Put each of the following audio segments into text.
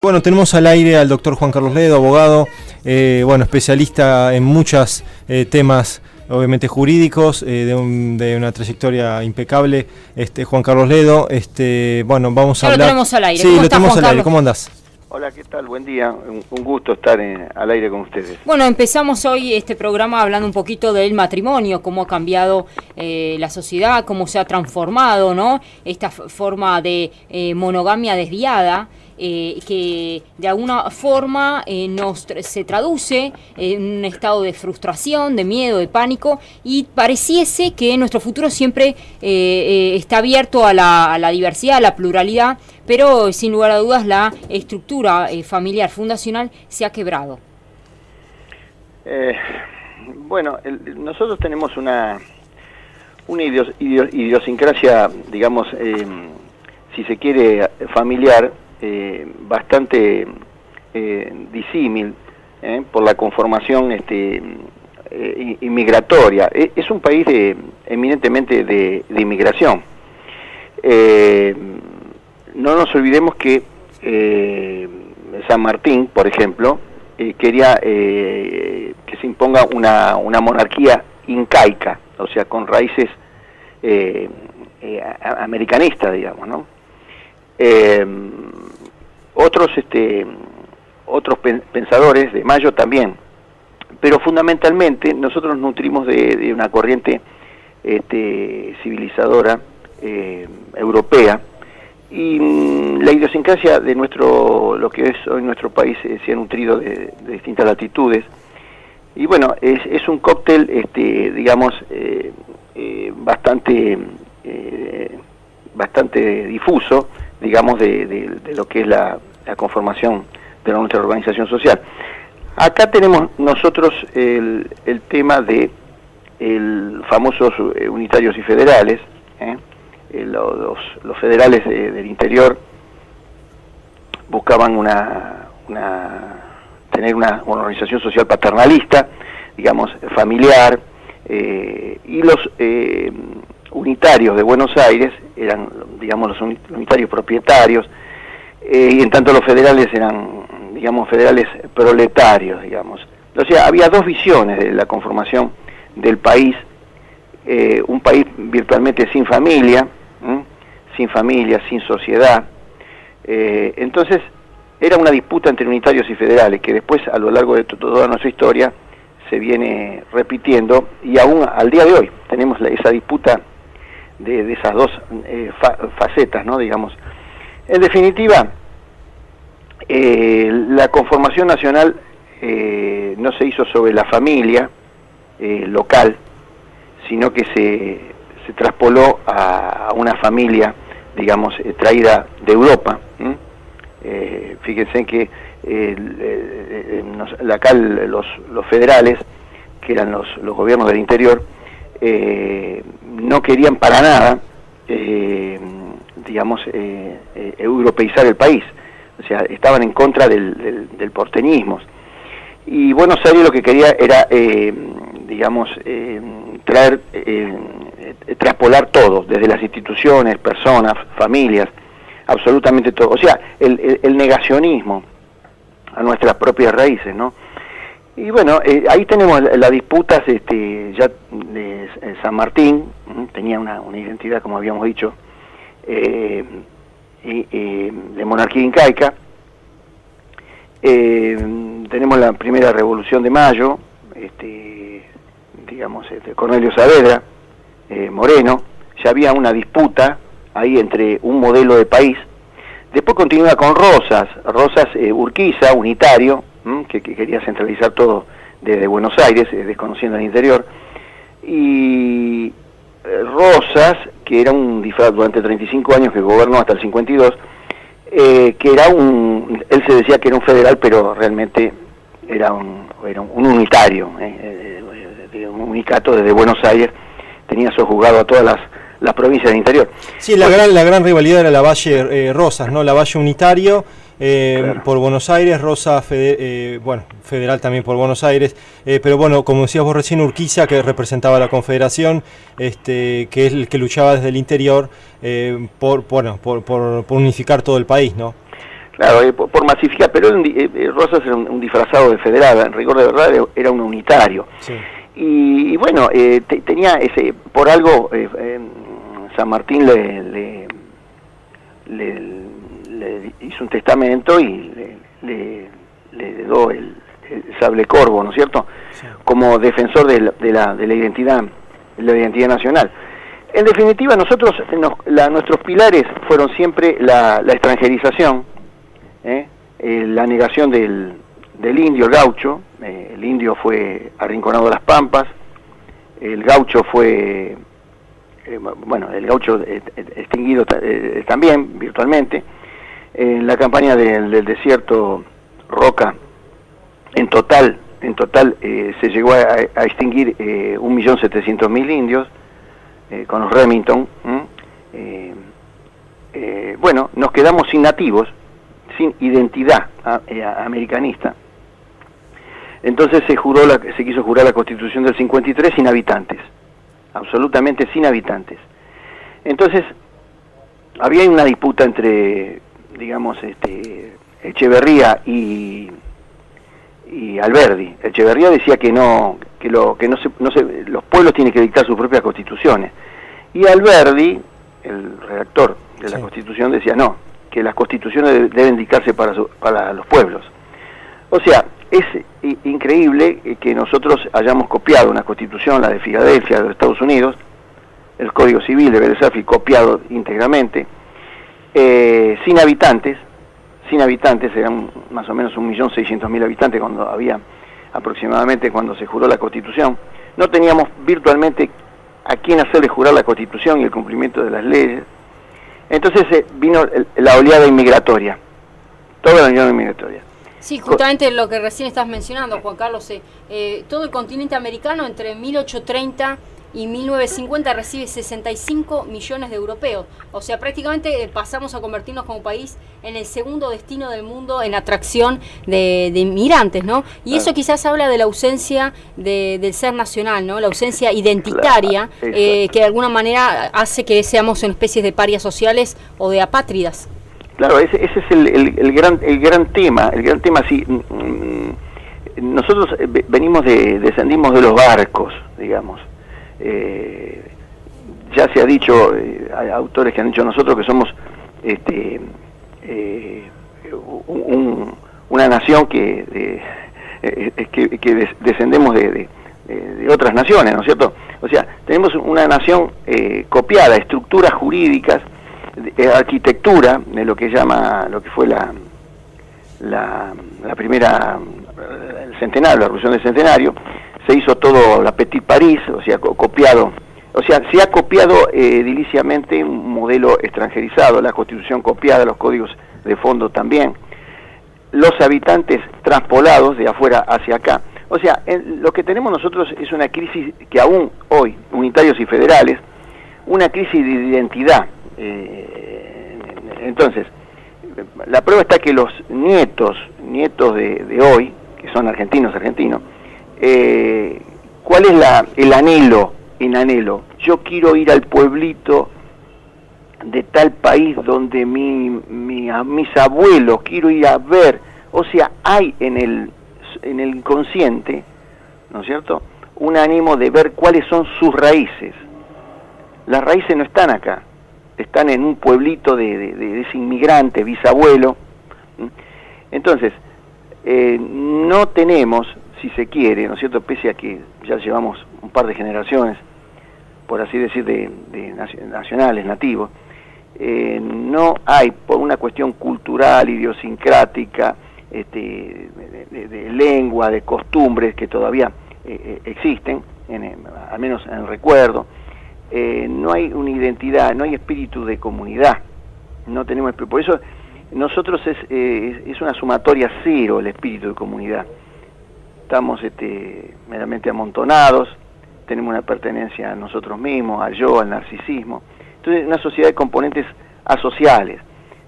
Bueno, tenemos al aire al doctor Juan Carlos Ledo, abogado, especialista en muchos temas, obviamente jurídicos, de una trayectoria impecable. Juan Carlos Ledo, vamos a hablar. Lo tenemos al aire. Sí, lo tenemos al aire. ¿Cómo andás? Hola, ¿qué tal? Buen día. Un gusto estar al aire con ustedes. Bueno, empezamos hoy este programa hablando un poquito del matrimonio, cómo ha cambiado la sociedad, cómo se ha transformado, ¿no? Esta forma de monogamia desviada. Que de alguna forma se traduce en un estado de frustración, de miedo, de pánico, y pareciese que nuestro futuro siempre está abierto a la diversidad, a la pluralidad, pero sin lugar a dudas la estructura familiar fundacional se ha quebrado. Nosotros tenemos una idiosincrasia, digamos, si se quiere, familiar, bastante disímil por la conformación inmigratoria. Es un país eminentemente de inmigración. No nos olvidemos que San Martín, por ejemplo, quería que se imponga una monarquía incaica, o sea, con raíces americanistas, digamos, ¿no? Otros pensadores de Mayo también, pero fundamentalmente nosotros nos nutrimos de una corriente civilizadora europea, y la idiosincrasia de lo que es hoy nuestro país se ha nutrido de distintas latitudes, y bueno, es un cóctel digamos bastante difuso, digamos, de lo que es la conformación de nuestra organización social. Acá tenemos nosotros el tema de el famosos unitarios y federales. Los federales del interior buscaban tener una organización social paternalista, digamos, familiar, y los unitarios de Buenos Aires eran, digamos, los unitarios propietarios, y en tanto los federales eran, digamos, federales proletarios, digamos. O sea, había dos visiones de la conformación del país, un país virtualmente sin familia, sin sociedad. Entonces, era una disputa entre unitarios y federales, que después, a lo largo de toda nuestra historia, se viene repitiendo, y aún al día de hoy tenemos esa disputa de esas dos facetas, ¿no? Digamos. En definitiva, la conformación nacional no se hizo sobre la familia local, sino que se traspoló a una familia, digamos, traída de Europa. Fíjense que acá los federales, que eran los gobiernos del interior, no querían para nada, digamos, europeizar el país. O sea, estaban en contra del porteñismo. Y Buenos Aires lo que quería era, digamos, traspolar todo, desde las instituciones, personas, familias, absolutamente todo. O sea, el negacionismo a nuestras propias raíces, ¿no? Y bueno, ahí tenemos las disputas ya de San Martín, tenía una identidad, como habíamos dicho, de monarquía incaica. Tenemos la primera Revolución de Mayo, digamos, Cornelio Saavedra, Moreno. Ya había una disputa ahí entre un modelo de país. Después continúa con Rosas Urquiza, unitario, que quería centralizar todo desde Buenos Aires, desconociendo el interior. Y Rosas, que era un disfraz durante 35 años, que gobernó hasta el 52, que era él se decía que era un federal, pero realmente era un unitario, un unicato desde Buenos Aires, tenía sojuzgado a todas las provincias del interior. Sí, la gran rivalidad era Lavalle Rosas, ¿no? Lavalle unitario claro, por Buenos Aires, Rosas federal también por Buenos Aires, pero bueno, como decías vos recién, Urquiza, que representaba la Confederación, que es el que luchaba desde el interior por unificar todo el país, ¿no? Claro, por masificar, pero Rosas era un disfrazado de federal, en rigor de verdad era un unitario. Sí. Y bueno, tenía ese, por algo San Martín le hizo un testamento y le dio el sable corvo, ¿no es cierto? Sí. Como defensor de la identidad nacional. En definitiva, nuestros pilares fueron siempre la extranjerización, la negación del indio, el gaucho. El indio fue arrinconado a las pampas, el gaucho fue, el gaucho extinguido también virtualmente. En la campaña del desierto Roca, en total se llegó a extinguir 1.700.000 indios con los Remington. Nos quedamos sin nativos, sin identidad americanista. Entonces se quiso jurar la Constitución del 53 sin habitantes, absolutamente sin habitantes. Entonces había una disputa entre, digamos, Echeverría y Alberdi. Echeverría decía que los pueblos tienen que dictar sus propias constituciones, y Alberdi, el redactor de la Constitución, decía no, que las constituciones deben dictarse para los pueblos. O sea, es increíble que nosotros hayamos copiado una constitución, la de Filadelfia de los Estados Unidos, el Código Civil de Belsafi copiado íntegramente, sin habitantes, eran más o menos 1.600.000 habitantes cuando se juró la Constitución. No teníamos virtualmente a quién hacerle jurar la Constitución y el cumplimiento de las leyes. Entonces vino la oleada inmigratoria, toda la oleada inmigratoria. Sí, justamente lo que recién estás mencionando, Juan Carlos, todo el continente americano entre 1830 y 1950 recibe 65 millones de europeos. O sea, prácticamente pasamos a convertirnos como país en el segundo destino del mundo en atracción de inmigrantes, ¿no? Y eso quizás habla de la ausencia del ser nacional, ¿no? La ausencia identitaria, que de alguna manera hace que seamos una especie de parias sociales o de apátridas. Claro, ese es el gran tema, sí. Nosotros descendimos de los barcos, digamos. Ya se ha dicho, hay autores que han dicho nosotros que somos una nación que descendemos de otras naciones, ¿no es cierto? O sea, tenemos una nación copiada, estructuras jurídicas, arquitectura, de lo que fue la primera, el centenario, la revolución del centenario. Se hizo todo la Petit París, o sea, se ha copiado ediliciamente un modelo extranjerizado, la Constitución copiada, los códigos de fondo también, los habitantes transpolados de afuera hacia acá. O sea, lo que tenemos nosotros es una crisis que aún hoy, unitarios y federales, una crisis de identidad. Entonces, la prueba está que los nietos de hoy, que son argentinos, ¿cuál es el anhelo? Yo quiero ir al pueblito de tal país donde mis abuelos, quiero ir a ver. O sea, hay en el inconsciente, ¿no es cierto?, un ánimo de ver cuáles son sus raíces. Las raíces no están acá, están en un pueblito de ese inmigrante, bisabuelo. Entonces, no tenemos, si se quiere, ¿no es cierto?, pese a que ya llevamos un par de generaciones, por así decir, de nacionales, nativos, no hay, por una cuestión cultural, idiosincrática, de lengua, de costumbres que todavía existen, al menos en el recuerdo, no hay una identidad, no hay espíritu de comunidad, no tenemos, por eso nosotros es una sumatoria cero el espíritu de comunidad. Estamos meramente amontonados, tenemos una pertenencia a nosotros mismos, al yo, al narcisismo. Entonces, una sociedad de componentes asociales.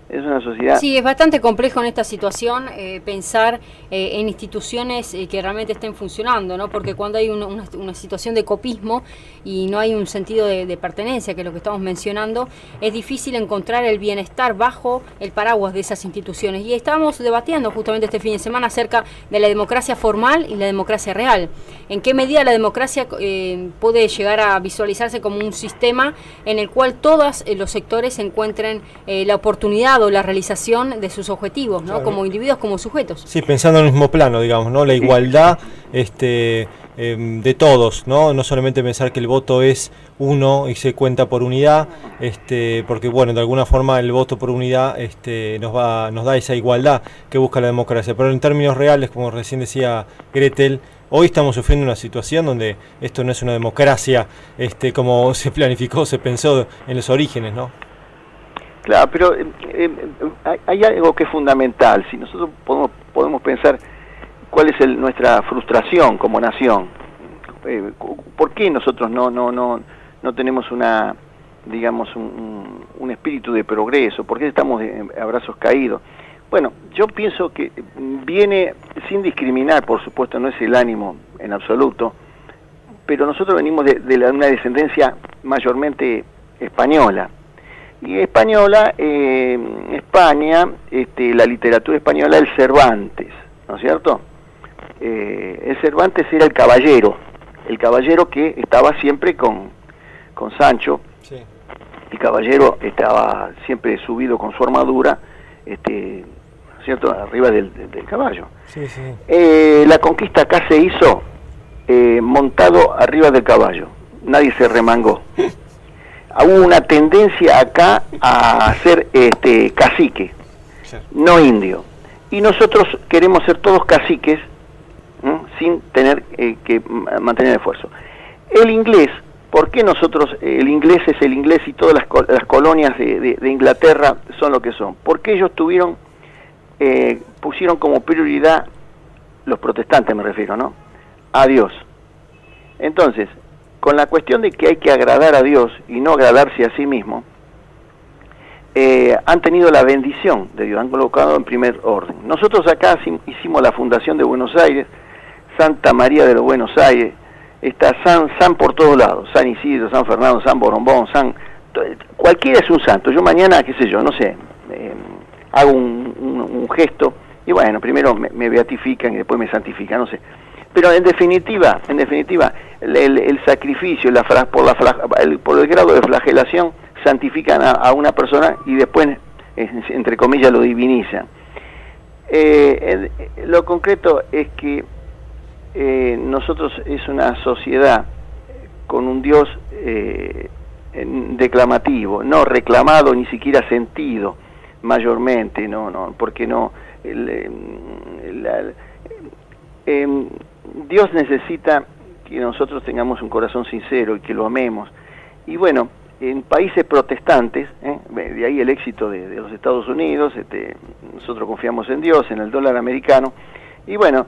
Es una sociedad... Sí, es bastante complejo en esta situación pensar en instituciones que realmente estén funcionando, ¿no? Porque cuando hay una situación de copismo y no hay un sentido de pertenencia, que es lo que estamos mencionando, es difícil encontrar el bienestar bajo el paraguas de esas instituciones. Y estábamos debatiendo justamente este fin de semana acerca de la democracia formal y la democracia real. ¿En qué medida la democracia puede llegar a visualizarse como un sistema en el cual todos los sectores encuentren la oportunidad o la realización de sus objetivos, ¿no? Claro. Como individuos, como sujetos. Sí, pensando en el mismo plano, digamos, ¿no? La igualdad de todos, ¿no? No solamente pensar que el voto es uno y se cuenta por unidad, porque bueno, de alguna forma el voto por unidad nos da esa igualdad que busca la democracia, pero en términos reales, como recién decía Gretel, hoy estamos sufriendo una situación donde esto no es una democracia como se planificó, se pensó en los orígenes, ¿no? Claro, pero hay algo que es fundamental. Si nosotros podemos pensar cuál es nuestra frustración como nación, ¿por qué nosotros no tenemos digamos un espíritu de progreso? ¿Por qué estamos a brazos caídos? Bueno, yo pienso que viene sin discriminar, por supuesto, no es el ánimo en absoluto, pero nosotros venimos de una descendencia mayormente española. Y española, España, la literatura española, el Cervantes, ¿no es cierto? El Cervantes era el caballero que estaba siempre con Sancho. Sí. El caballero estaba siempre subido con su armadura, ¿cierto? Arriba del caballo. Sí, sí. La conquista acá se hizo montado arriba del caballo, nadie se remangó. Hubo una tendencia acá a ser cacique, sí, no indio. Y nosotros queremos ser todos caciques, sin tener que mantener el esfuerzo. El inglés, ¿por qué nosotros, el inglés es el inglés y todas las colonias de Inglaterra son lo que son? Porque ellos pusieron como prioridad, los protestantes me refiero, ¿no? A Dios. Entonces, con la cuestión de que hay que agradar a Dios y no agradarse a sí mismo, han tenido la bendición de Dios, han colocado en primer orden. Nosotros acá hicimos la fundación de Buenos Aires, Santa María de los Buenos Aires, está San por todos lados, San Isidro, San Fernando, San Borombón, cualquiera es un santo. Yo mañana, qué sé yo, no sé, hago un gesto y bueno, primero me beatifican y después me santifican, no sé. Pero en definitiva, el sacrificio, por el grado de flagelación, santifican a una persona y después, entre comillas, lo divinizan. Lo concreto es que nosotros es una sociedad con un Dios declamativo, no reclamado ni siquiera sentido mayormente, porque no... Dios necesita que nosotros tengamos un corazón sincero y que lo amemos. Y bueno, en países protestantes, de ahí el éxito de los Estados Unidos, nosotros confiamos en Dios, en el dólar americano. Y bueno,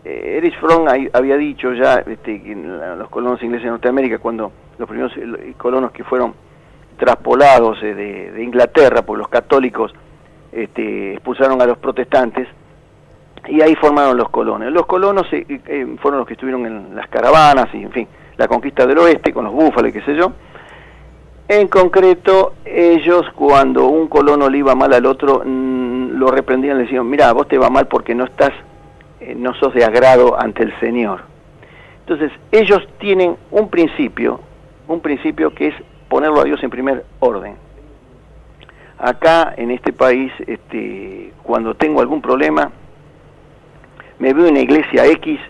Erich Fromm había dicho ya que los colonos ingleses de Norteamérica, cuando los primeros colonos que fueron traspolados de Inglaterra por los católicos, expulsaron a los protestantes, y ahí formaron los colonos. Los colonos fueron los que estuvieron en las caravanas y, en fin, la conquista del oeste con los búfalos y qué sé yo. En concreto, ellos, cuando un colono le iba mal al otro, lo reprendían, le decían: mirá, vos te va mal porque no sos de agrado ante el Señor. Entonces, ellos tienen un principio que es ponerlo a Dios en primer orden. Acá, en este país, cuando tengo algún problema, me veo en una iglesia X,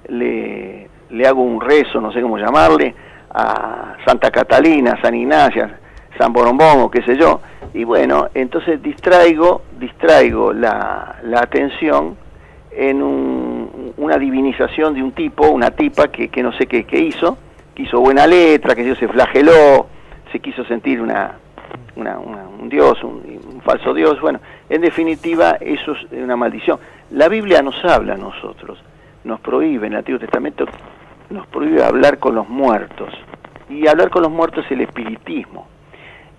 le hago un rezo, no sé cómo llamarle, a Santa Catalina, San Ignacio, San Borombón o qué sé yo, y bueno, entonces distraigo la atención en una divinización de un tipo, una tipa que no sé qué hizo buena letra, que se flageló, se quiso sentir un dios, un falso dios. Bueno, en definitiva, eso es una maldición. La Biblia nos habla a nosotros, nos prohíbe, en el Antiguo Testamento, nos prohíbe hablar con los muertos. Y hablar con los muertos es el espiritismo.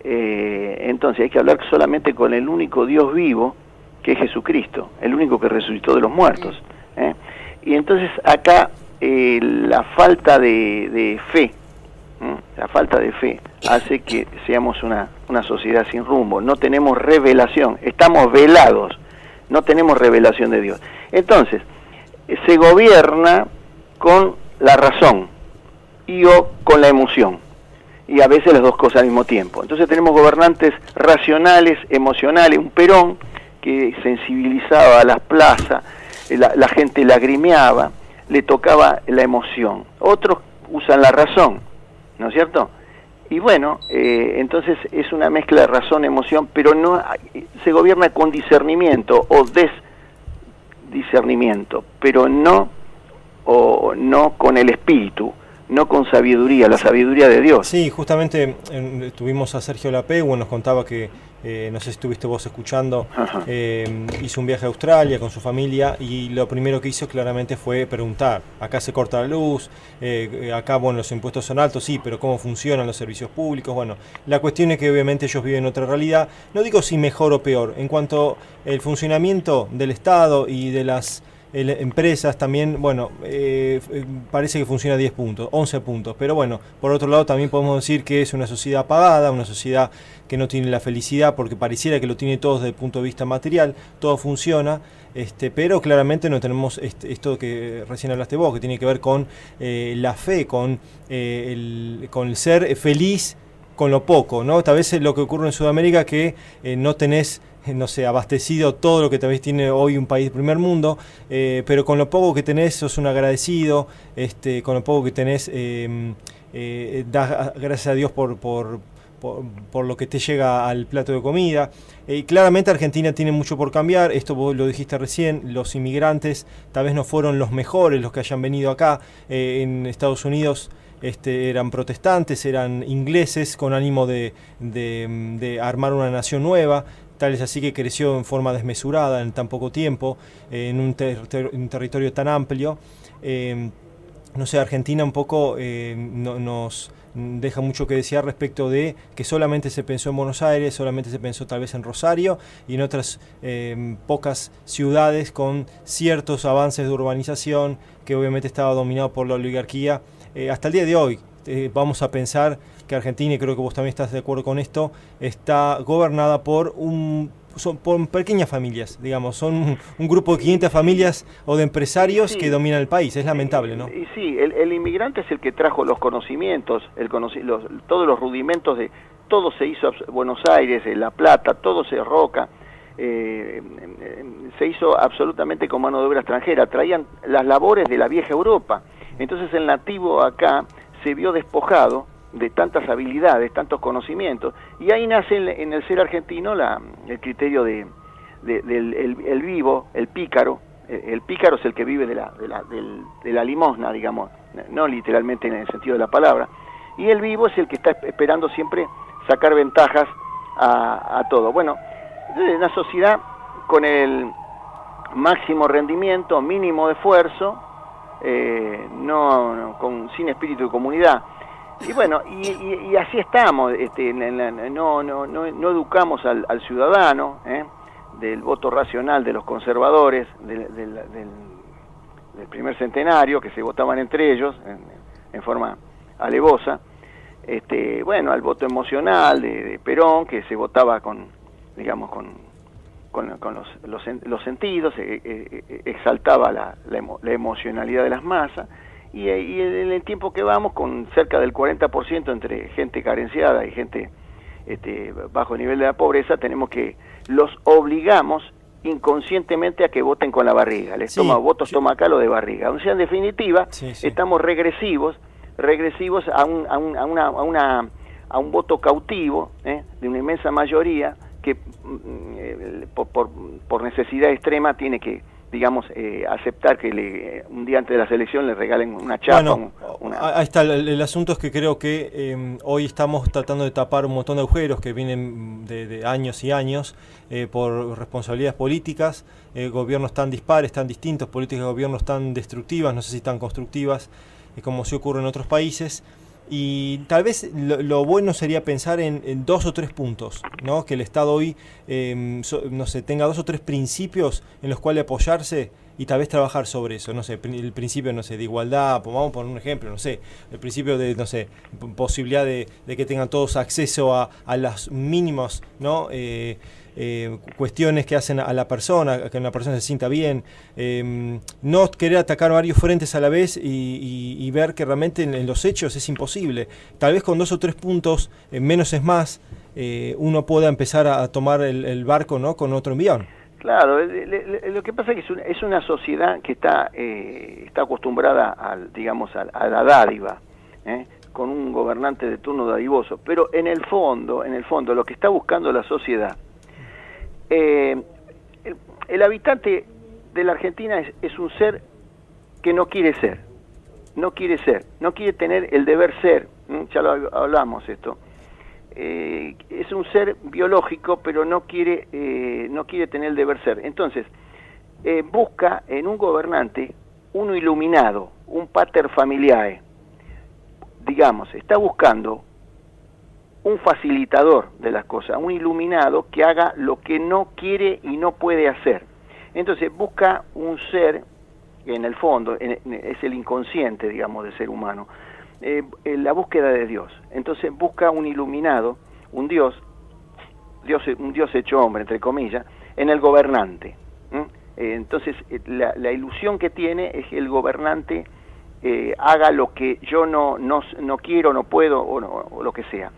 Entonces hay que hablar solamente con el único Dios vivo, que es Jesucristo, el único que resucitó de los muertos. Y entonces acá la falta de fe, la falta de fe hace que seamos una sociedad sin rumbo, no tenemos revelación, estamos velados, no tenemos revelación de Dios. Entonces, se gobierna con la razón o con la emoción, y a veces las dos cosas al mismo tiempo. Entonces tenemos gobernantes racionales, emocionales, un Perón que sensibilizaba a las plazas, la gente lagrimeaba, le tocaba la emoción. Otros usan la razón, ¿no es cierto? Y bueno, entonces es una mezcla de razón, emoción, pero no se gobierna con discernimiento o desdiscernimiento, pero no con el espíritu, no con sabiduría, la sabiduría de Dios. Sí, justamente tuvimos a Sergio Lapegua, nos contaba que, no sé si estuviste vos escuchando, hizo un viaje a Australia con su familia y lo primero que hizo claramente fue preguntar, acá se corta la luz, acá bueno, los impuestos son altos, sí, pero ¿cómo funcionan los servicios públicos? Bueno, la cuestión es que obviamente ellos viven otra realidad, no digo si mejor o peor, en cuanto al funcionamiento del Estado y de las empresas también, bueno, parece que funciona a 10 puntos, 11 puntos, pero bueno, por otro lado también podemos decir que es una sociedad apagada, una sociedad que no tiene la felicidad porque pareciera que lo tiene todo desde el punto de vista material, todo funciona, pero claramente no tenemos esto que recién hablaste vos, que tiene que ver con la fe, con el ser feliz con lo poco, ¿no? Tal vez es lo que ocurre en Sudamérica, que no tenés, no sé, abastecido todo lo que tal vez tiene hoy un país de primer mundo, pero con lo poco que tenés sos un agradecido, con lo poco que tenés das gracias a Dios por lo que te llega al plato de comida. Claramente Argentina tiene mucho por cambiar, esto vos lo dijiste recién, los inmigrantes tal vez no fueron los mejores los que hayan venido acá, en Estados Unidos eran protestantes, eran ingleses con ánimo de armar una nación nueva. Tal es así que creció en forma desmesurada en tan poco tiempo, en un territorio tan amplio. No sé, Argentina un poco nos deja mucho que desear respecto de que solamente se pensó en Buenos Aires, solamente se pensó tal vez en Rosario y en otras pocas ciudades con ciertos avances de urbanización que obviamente estaba dominado por la oligarquía. Hasta el día de hoy vamos a pensar que Argentina, y creo que vos también estás de acuerdo con esto, está gobernada por por pequeñas familias, digamos, son un grupo de 500 familias o de empresarios que dominan el país, es lamentable, ¿no? Y sí, el inmigrante es el que trajo los conocimientos, todos los rudimentos de, todo se hizo Buenos Aires, La Plata, todo se Roca, se hizo absolutamente con mano de obra extranjera, traían las labores de la vieja Europa, entonces el nativo acá se vio despojado de tantas habilidades, tantos conocimientos, y ahí nace en el ser argentino el criterio del vivo, el pícaro. El pícaro es el que vive de la limosna, digamos, no literalmente en el sentido de la palabra, y el vivo es el que está esperando siempre sacar ventajas a todo. Bueno, es una sociedad con el máximo rendimiento, mínimo esfuerzo, sin espíritu de comunidad. Y bueno, y así estamos, no educamos al ciudadano, del voto racional de los conservadores, del primer centenario, que se votaban entre ellos en forma alevosa, bueno, al voto emocional de Perón, que se votaba con los sentidos, exaltaba la emocionalidad de las masas. Y en el tiempo que vamos, con cerca del 40% entre gente carenciada y gente bajo nivel de la pobreza, los obligamos inconscientemente a que voten con la barriga, les toma votos estomacales de barriga. O sea, en definitiva, estamos regresivos a un voto cautivo, de una inmensa mayoría que por necesidad extrema tiene que, digamos, aceptar que un día antes de la selección le regalen una chapa. Bueno, ahí está, el asunto es que creo que hoy estamos tratando de tapar un montón de agujeros que vienen de años y años por responsabilidades políticas, gobiernos tan dispares, tan distintos, políticas de gobiernos tan destructivas, no sé si tan constructivas, como sí ocurre en otros países. Y tal vez lo bueno sería pensar en 2 o 3 puntos, ¿no? Que el Estado hoy, no sé, tenga 2 o 3 principios en los cuales apoyarse y tal vez trabajar sobre eso. No sé, el principio, no sé, de igualdad, vamos a poner un ejemplo, no sé, el principio de, no sé, posibilidad de que tengan todos acceso a los mínimos, ¿no? Cuestiones que hacen a la persona, que una persona se sienta bien, no querer atacar varios frentes a la vez y ver que realmente en los hechos es imposible. Tal vez con 2 o 3 puntos, menos es más, uno pueda empezar a tomar el barco, ¿no? Con otro envión. Claro, lo que pasa es que es una sociedad que está acostumbrada digamos, a la dádiva, con un gobernante de turno dadivoso, pero en el fondo, lo que está buscando la sociedad, el habitante de la Argentina es un ser que no quiere tener el deber ser, ya lo hablamos esto, es un ser biológico, pero no quiere tener el deber ser. Entonces, busca en un gobernante uno iluminado, un pater familiae, digamos, está buscando un facilitador de las cosas, un iluminado que haga lo que no quiere y no puede hacer. Entonces busca un ser, que en el fondo es el inconsciente, digamos, del ser humano, la búsqueda de Dios. Entonces busca un iluminado, un Dios hecho hombre, entre comillas, en el gobernante. Entonces la ilusión que tiene es que el gobernante haga lo que yo no quiero, no puedo o lo que sea.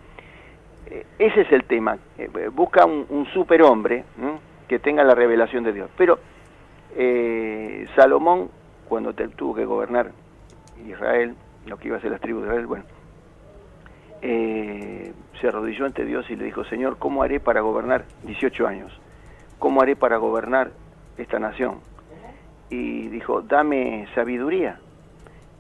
Ese es el tema. Busca un superhombre que tenga la revelación de Dios. Pero Salomón, cuando tuvo que gobernar Israel, lo que iba a ser las tribus de Israel, bueno, se arrodilló ante Dios y le dijo: Señor, ¿cómo haré para gobernar 18 años? ¿Cómo haré para gobernar esta nación? Y dijo: dame sabiduría.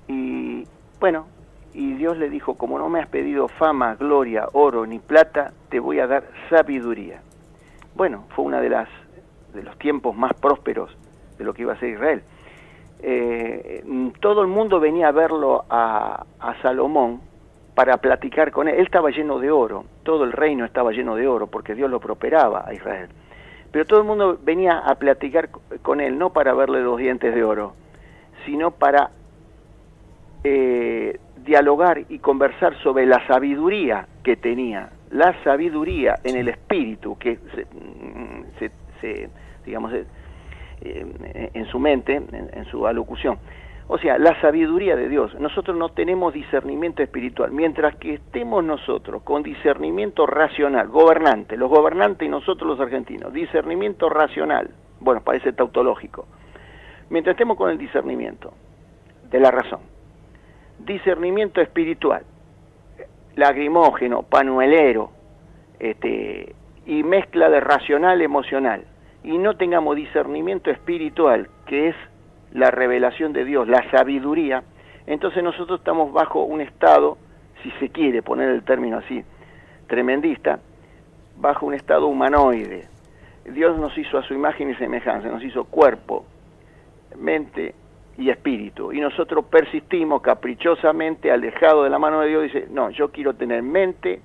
Y bueno, y Dios le dijo: como no me has pedido fama, gloria, oro ni plata, te voy a dar sabiduría. Bueno, fue una de los tiempos más prósperos de lo que iba a ser Israel. Todo el mundo venía a verlo a Salomón para platicar con él. Él estaba lleno de oro, todo el reino estaba lleno de oro porque Dios lo prosperaba a Israel. Pero todo el mundo venía a platicar con él, no para verle los dientes de oro, sino para dialogar y conversar sobre la sabiduría que tenía, la sabiduría en el espíritu que digamos, en su mente, en su alocución. O sea, la sabiduría de Dios. Nosotros no tenemos discernimiento espiritual. Mientras que estemos nosotros con discernimiento racional, los gobernantes y nosotros los argentinos, discernimiento racional, bueno, parece tautológico. Mientras estemos con el discernimiento de la razón, discernimiento espiritual, lagrimógeno, panuelero, y mezcla de racional emocional, y no tengamos discernimiento espiritual, que es la revelación de Dios, la sabiduría, entonces nosotros estamos bajo un estado, si se quiere poner el término así, tremendista, bajo un estado humanoide. Dios nos hizo a su imagen y semejanza, nos hizo cuerpo, mente y espíritu, y nosotros persistimos caprichosamente alejados de la mano de Dios. Dice: no, yo quiero tener mente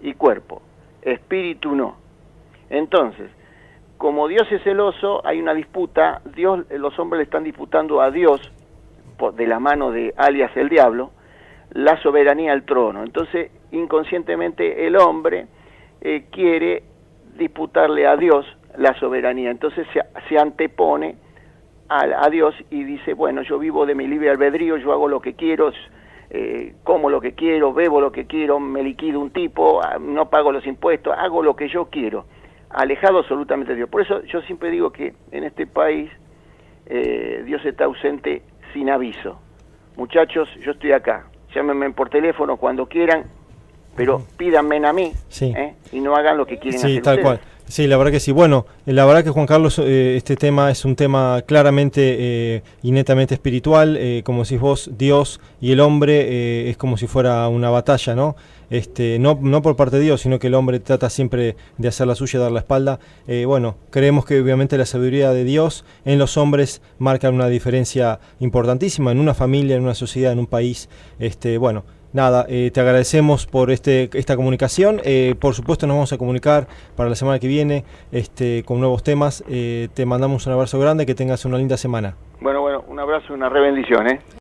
y cuerpo, espíritu no. Entonces, como Dios es celoso, hay una disputa. Los hombres le están disputando a Dios, de la mano de alias el diablo, la soberanía al trono. Entonces, inconscientemente el hombre quiere disputarle a Dios la soberanía. Entonces se antepone a Dios y dice: bueno, yo vivo de mi libre albedrío, yo hago lo que quiero, como lo que quiero, bebo lo que quiero, me liquido un tipo, no pago los impuestos, hago lo que yo quiero, alejado absolutamente de Dios. Por eso yo siempre digo que en este país Dios está ausente sin aviso. Muchachos, yo estoy acá, llámenme por teléfono cuando quieran, pero pídanme a mí, sí. Y no hagan lo que quieren hacer Sí, tal ustedes. cual. Sí, la verdad que sí. Bueno, la verdad que Juan Carlos, este tema es un tema claramente y netamente espiritual. Como decís vos, Dios y el hombre es como si fuera una batalla, ¿no? No por parte de Dios, sino que el hombre trata siempre de hacer la suya, dar la espalda. Bueno, creemos que obviamente la sabiduría de Dios en los hombres marca una diferencia importantísima en una familia, en una sociedad, en un país. Bueno, nada, te agradecemos por esta comunicación. Por supuesto nos vamos a comunicar para la semana que viene con nuevos temas. Te mandamos un abrazo grande, que tengas una linda semana. Bueno, un abrazo y una re bendición,